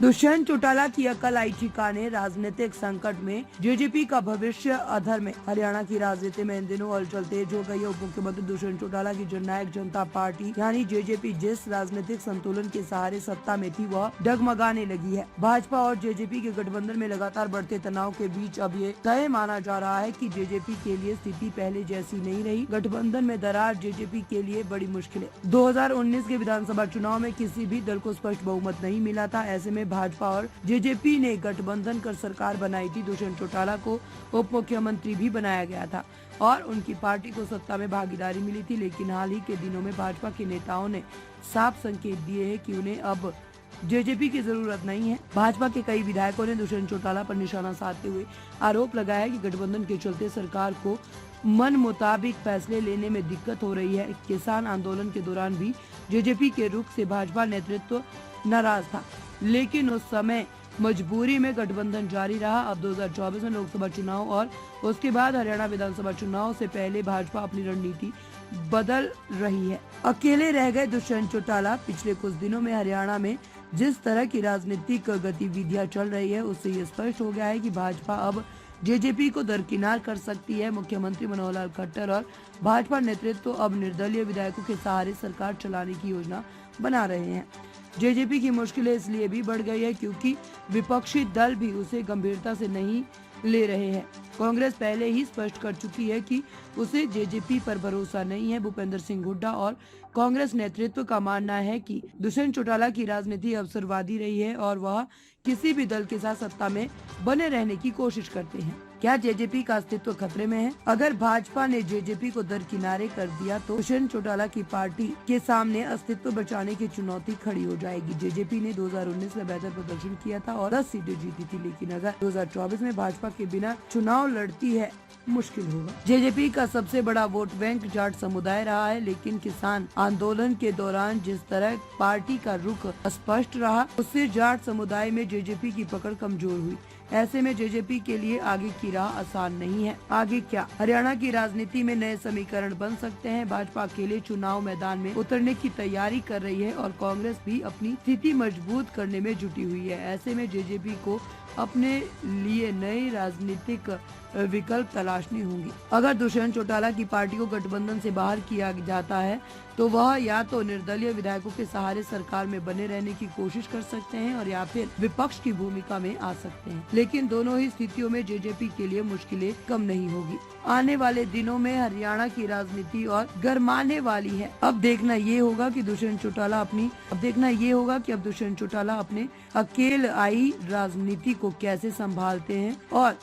दुष्यंत चौटाला की अकल आई ठिकाने, राजनीतिक संकट में जेजेपी का भविष्य अधर में। हरियाणा की राजनीति में इन दिनों हलचल तेज हो गई है। उप मुख्यमंत्री दुष्यंत चौटाला की जननायक जनता पार्टी यानी जेजेपी जिस राजनीतिक संतुलन के सहारे सत्ता में थी, वह डगमगाने लगी है। भाजपा और जेजेपी के गठबंधन में लगातार बढ़ते तनाव के बीच अब ये तय माना जा रहा है कि जेजेपी के लिए स्थिति पहले जैसी नहीं रही। गठबंधन में दरार जेजेपी के लिए बड़ी मुश्किल है। 2019 के विधानसभा चुनाव में किसी भी दल को स्पष्ट बहुमत नहीं मिला था। ऐसे में भाजपा और जेजेपी ने गठबंधन कर सरकार बनाई थी। दुष्यंत चौटाला को उप मुख्यमंत्री भी बनाया गया था और उनकी पार्टी को सत्ता में भागीदारी मिली थी। लेकिन हाल ही के दिनों में भाजपा के नेताओं ने साफ संकेत दिए हैं कि उन्हें अब जेजेपी की जरूरत नहीं है। भाजपा के कई विधायकों ने दुष्यंत चौटाला पर निशाना साधते हुए आरोप लगाया है कि गठबंधन के चलते सरकार को मन मुताबिक फैसले लेने में दिक्कत हो रही है। किसान आंदोलन के दौरान भी जेजेपी के रुख से भाजपा नेतृत्व नाराज था, लेकिन उस समय मजबूरी में गठबंधन जारी रहा। अब 2024 में लोकसभा चुनाव और उसके बाद हरियाणा विधानसभा चुनाव से पहले भाजपा अपनी रणनीति बदल रही है। अकेले रह गए दुष्यंत चौटाला। पिछले कुछ दिनों में हरियाणा में जिस तरह की राजनीतिक गतिविधियां चल रही है, उससे ये स्पष्ट हो गया है कि भाजपा अब जेजेपी को दरकिनार कर सकती है। मुख्यमंत्री मनोहर लाल खट्टर और भाजपा नेतृत्व अब निर्दलीय विधायकों के सहारे सरकार चलाने की योजना बना रहे हैं। जेजेपी की मुश्किलें इसलिए भी बढ़ गई है क्योंकि विपक्षी दल भी उसे गंभीरता से नहीं ले रहे हैं। कांग्रेस पहले ही स्पष्ट कर चुकी है कि उसे जेजेपी पर भरोसा नहीं है। भूपेंद्र सिंह हुड्डा और कांग्रेस नेतृत्व का मानना है कि दुष्यंत चौटाला की राजनीति अवसरवादी रही है और वह किसी भी दल के साथ सत्ता में बने रहने की कोशिश करते हैं। क्या जेजेपी का अस्तित्व खतरे में है? अगर भाजपा ने जेजेपी को दरकिनारे कर दिया तो दुष्यंत चौटाला की पार्टी के सामने अस्तित्व बचाने की चुनौती खड़ी हो जाएगी। जेजेपी ने 2019 में बेहतर प्रदर्शन किया था और 10 सीटें जीती थी, लेकिन अगर 2024 में भाजपा के बिना चुनाव लड़ती है, मुश्किल होगा। जेजेपी का सबसे बड़ा वोट बैंक जाट समुदाय रहा है, लेकिन किसान आंदोलन के दौरान जिस तरह पार्टी का रुख स्पष्ट रहा, उससे जाट समुदाय में जेजेपी की पकड़ कमजोर हुई। ऐसे में जेजेपी के लिए आगे की राह आसान नहीं है। आगे क्या? हरियाणा की राजनीति में नए समीकरण बन सकते हैं। भाजपा अकेले चुनाव मैदान में उतरने की तैयारी कर रही है और कांग्रेस भी अपनी स्थिति मजबूत करने में जुटी हुई है। ऐसे में जेजेपी को अपने लिए नए राजनीतिक विकल्प तलाशने होंगे। अगर दुष्यंत चौटाला की पार्टी को गठबंधन से बाहर किया जाता है तो वह या तो निर्दलीय विधायकों के सहारे सरकार में बने रहने की कोशिश कर सकते हैं और या फिर विपक्ष की भूमिका में आ सकते हैं। लेकिन दोनों ही स्थितियों में जेजेपी के लिए मुश्किलें कम नहीं होगी। आने वाले दिनों में हरियाणा की राजनीति और गरमाने वाली है। अब देखना ये होगा कि दुष्यंत चौटाला अपने अकेले आई राजनीति को कैसे संभालते हैं और